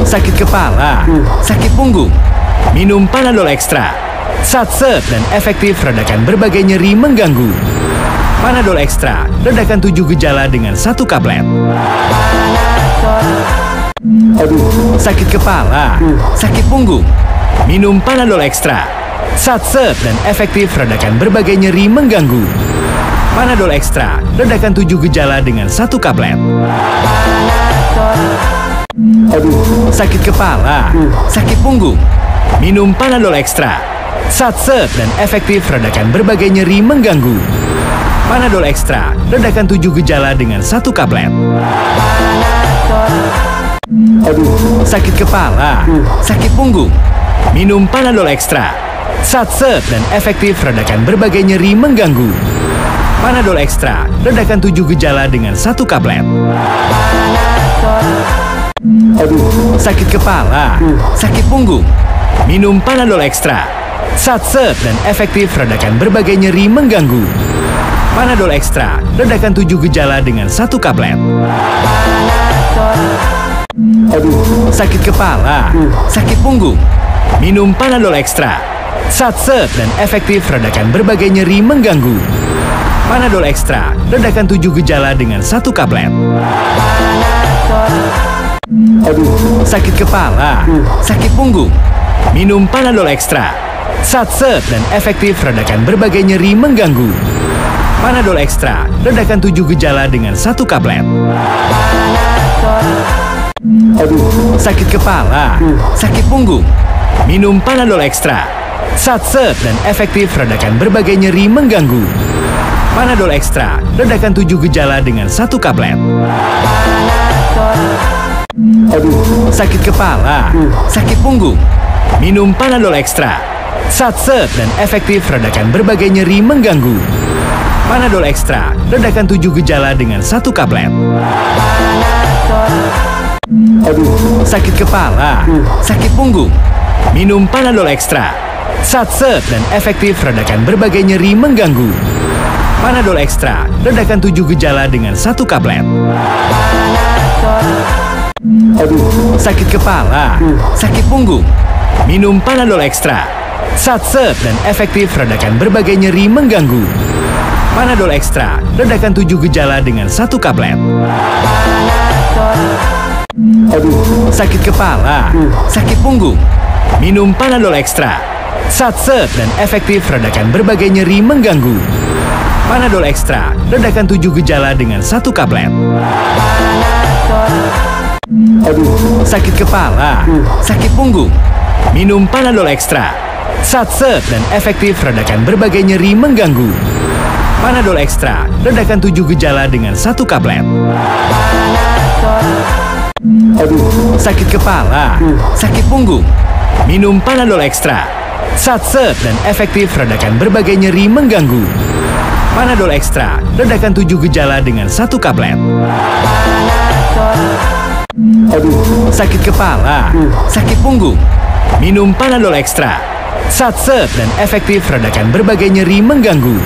sakit kepala, sakit punggung. Minum Panadol Extra. Satset dan efektif redakan berbagai nyeri mengganggu. Panadol Extra, redakan 7 gejala dengan 1 kaplet. Sakit kepala, sakit punggung. Minum Panadol Extra. Satset dan efektif redakan berbagai nyeri mengganggu. Panadol Extra, redakan 7 gejala dengan 1 kaplet. Sakit kepala, sakit punggung. Minum Panadol Extra. Satset dan efektif redakan berbagai nyeri mengganggu. Panadol Extra, redakan 7 gejala dengan 1 kaplet. Sakit kepala, sakit punggung. Minum Panadol Extra. Satset dan efektif redakan berbagai nyeri mengganggu. Panadol Extra, redakan 7 gejala dengan 1 kaplet. Sakit kepala, sakit punggung. Minum Panadol Extra. Satset dan efektif redakan berbagai nyeri mengganggu. Panadol Extra, redakan 7 gejala dengan 1 kaplet. Sakit kepala, sakit punggung. Minum Panadol Extra. Satset dan efektif redakan berbagai nyeri mengganggu. Panadol Extra, redakan 7 gejala dengan 1 kaplet. Sakit kepala, sakit punggung. Minum Panadol Extra. Satset dan efektif redakan berbagai nyeri mengganggu. Panadol Extra, redakan 7 gejala dengan 1 kaplet. Sakit kepala, sakit punggung. Minum Panadol Extra. Satset dan efektif redakan berbagai nyeri mengganggu. Panadol Extra, redakan 7 gejala dengan 1 kaplet. Sakit kepala, sakit punggung. Minum Panadol Extra. Satset dan efektif redakan berbagai nyeri mengganggu. Panadol Extra, redakan 7 gejala dengan 1 kaplet. Sakit kepala, sakit punggung. Minum Panadol Extra. Satset dan efektif redakan berbagai nyeri mengganggu. Panadol Extra, redakan 7 gejala dengan 1 kaplet. Sakit kepala, sakit punggung. Minum Panadol Extra. Satset dan efektif redakan berbagai nyeri mengganggu. Panadol Extra, redakan 7 gejala dengan 1 kaplet. Sakit kepala, sakit punggung. Minum Panadol Extra. Satset dan efektif redakan berbagai nyeri mengganggu. Panadol Extra, redakan 7 gejala dengan 1 kaplet. Sakit kepala, sakit punggung. Minum Panadol Extra. Satset dan efektif redakan berbagai nyeri mengganggu. Panadol Extra, redakan 7 gejala dengan 1 kaplet. Sakit kepala, sakit punggung. Minum Panadol Extra. Satset dan efektif redakan berbagai nyeri mengganggu. Panadol Extra, redakan 7 gejala dengan 1 kaplet. Sakit kepala, sakit punggung. Minum Panadol Extra. Satset dan efektif redakan berbagai nyeri mengganggu.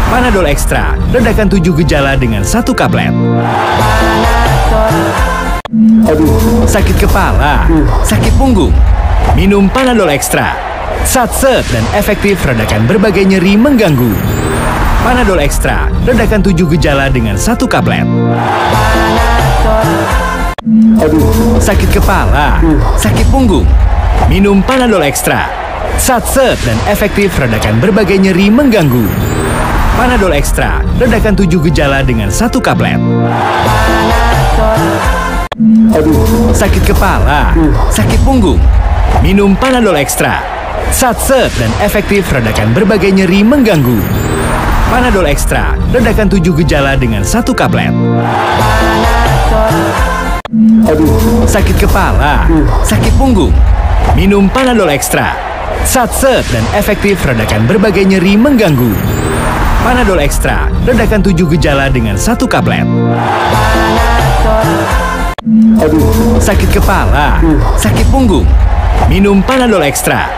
Panadol Extra, redakan 7 gejala dengan 1 kaplet. Sakit kepala, sakit punggung. Minum Panadol Extra. Satset dan efektif redakan berbagai nyeri mengganggu. Panadol Extra, redakan 7 gejala dengan 1 kaplet. Sakit kepala, sakit punggung. Minum Panadol Extra. Satset dan efektif redakan berbagai nyeri mengganggu. Panadol Extra, redakan 7 gejala dengan 1 kaplet. Sakit kepala, sakit punggung. Minum Panadol Extra. Satset dan efektif redakan berbagai nyeri mengganggu. Panadol Extra, redakan 7 gejala dengan 1 kaplet. Sakit kepala, sakit punggung. Minum Panadol Extra. Satset dan efektif redakan berbagai nyeri mengganggu. Panadol Extra, redakan 7 gejala dengan 1 kaplet. Sakit kepala, sakit punggung. Minum Panadol Extra.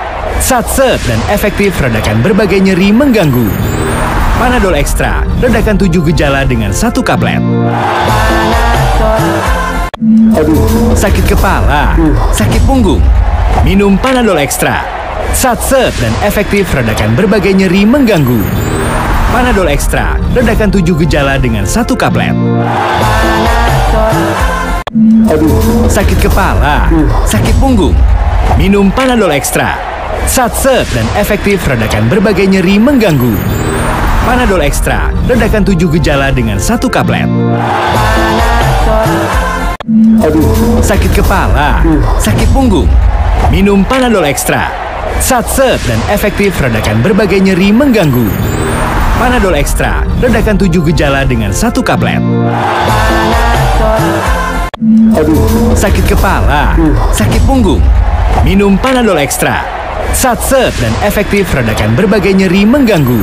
Satset dan efektif redakan berbagai nyeri mengganggu. Panadol Extra, redakan 7 gejala dengan 1 kaplet. sakit kepala, sakit punggung. Minum Panadol Extra. Satset dan efektif redakan berbagai nyeri mengganggu. Panadol Extra, redakan 7 gejala dengan 1 tablet. Sakit kepala, sakit punggung. Minum Panadol Extra. Satset dan efektif redakan berbagai nyeri mengganggu. Panadol Extra, redakan 7 gejala dengan 1 tablet. Sakit kepala, sakit punggung. Minum Panadol Extra. Satset dan efektif redakan berbagai nyeri mengganggu. Panadol Extra, redakan 7 gejala dengan 1 tablet. Sakit kepala, sakit punggung. Minum Panadol Extra. Satset dan efektif redakan berbagai nyeri mengganggu.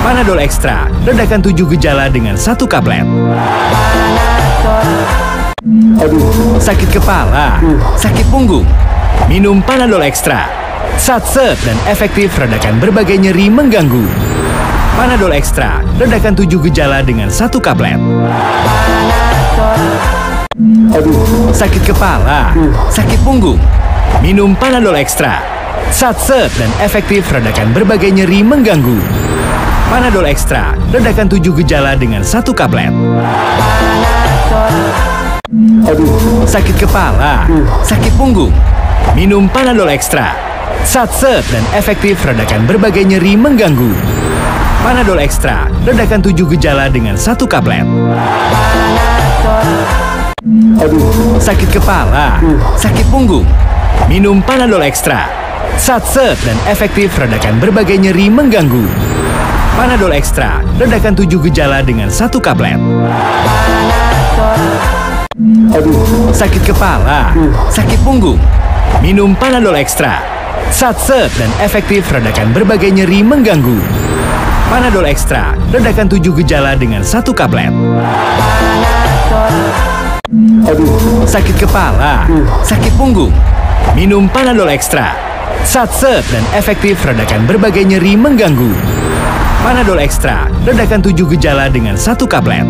Panadol Extra, redakan 7 gejala dengan 1 tablet. Sakit kepala, sakit punggung. Minum Panadol Extra. Satset dan efektif redakan berbagai nyeri mengganggu. Panadol Extra, redakan 7 gejala dengan 1 tablet. Sakit kepala, sakit punggung. Minum Panadol Extra. Satset dan efektif redakan berbagai nyeri mengganggu. Panadol Extra, redakan 7 gejala dengan 1 tablet. Sakit kepala, sakit punggung. Minum Panadol Extra. Satset dan efektif redakan berbagai nyeri mengganggu. Panadol Extra, redakan 7 gejala dengan 1 tablet. Sakit kepala, sakit punggung. Minum Panadol Extra. Satset dan efektif redakan berbagai nyeri mengganggu. Panadol Extra, redakan 7 gejala dengan 1 tablet. Sakit kepala, sakit punggung. Minum Panadol Extra. Satset dan efektif redakan berbagai nyeri mengganggu. Panadol Extra, redakan 7 gejala dengan 1 tablet. Sakit kepala, sakit punggung. Minum Panadol Extra. Satset dan efektif redakan berbagai nyeri mengganggu. Panadol Extra, redakan 7 gejala dengan 1 tablet.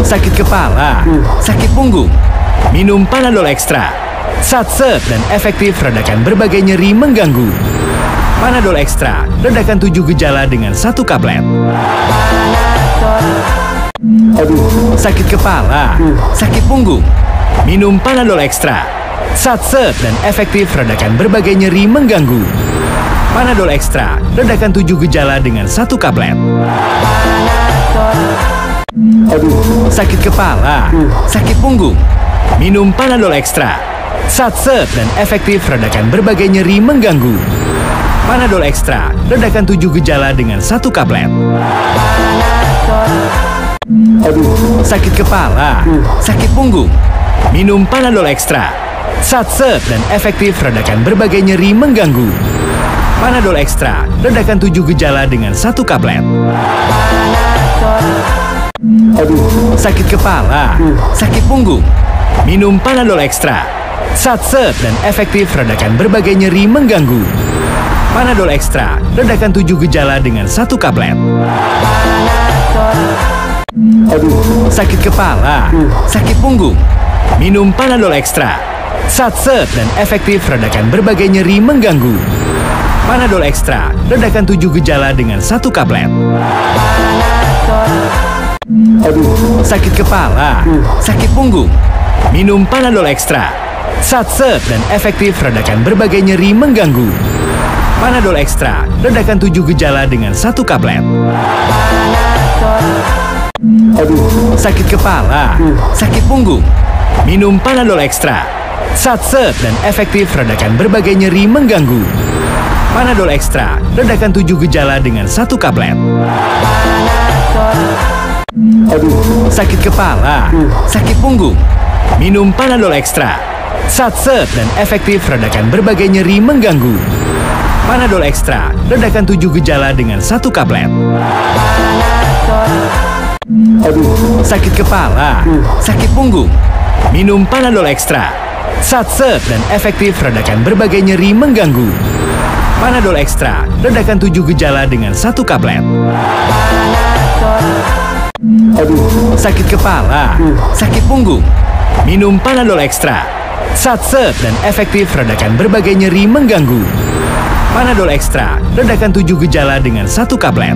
Sakit kepala, sakit punggung. Minum Panadol Extra. Satset dan efektif redakan berbagai nyeri mengganggu. Panadol Extra, redakan 7 gejala dengan 1 tablet. Sakit kepala, sakit punggung. Minum Panadol Extra. Satset dan efektif redakan berbagai nyeri mengganggu. Panadol Extra, redakan 7 gejala dengan 1 tablet. Sakit kepala, sakit punggung. Minum Panadol Extra. Satset dan efektif redakan berbagai nyeri mengganggu. Panadol Extra, redakan 7 gejala dengan 1 tablet. Sakit kepala, sakit punggung. Minum Panadol Extra. Satset dan efektif redakan berbagai nyeri mengganggu. Panadol Extra, redakan 7 gejala dengan 1 tablet. Sakit kepala, sakit punggung. Minum Panadol Extra. Satset dan efektif redakan berbagai nyeri mengganggu. Panadol Extra, redakan 7 gejala dengan 1 tablet. Sakit kepala, sakit punggung. Minum Panadol Extra. Satset dan efektif redakan berbagai nyeri mengganggu. Panadol Extra, redakan 7 gejala dengan 1 tablet. Sakit kepala, sakit punggung. Minum Panadol Extra. Satset dan efektif redakan berbagai nyeri mengganggu. Panadol Extra, redakan 7 gejala dengan 1 tablet. Sakit kepala, sakit punggung. Minum Panadol Extra. Satset dan efektif redakan berbagai nyeri mengganggu. Panadol Extra, redakan 7 gejala dengan 1 tablet. Sakit kepala, sakit punggung. Minum Panadol Extra. Satset dan efektif redakan berbagai nyeri mengganggu. Panadol Extra, redakan 7 gejala dengan 1 tablet. Sakit kepala, sakit punggung. Minum Panadol Extra. Satset dan efektif redakan berbagai nyeri mengganggu. Panadol Extra, redakan 7 gejala dengan 1 tablet. Sakit kepala, sakit punggung, minum Panadol Extra. Satset dan efektif redakan berbagai nyeri mengganggu. Panadol Extra, redakan 7 gejala dengan 1 kaplet.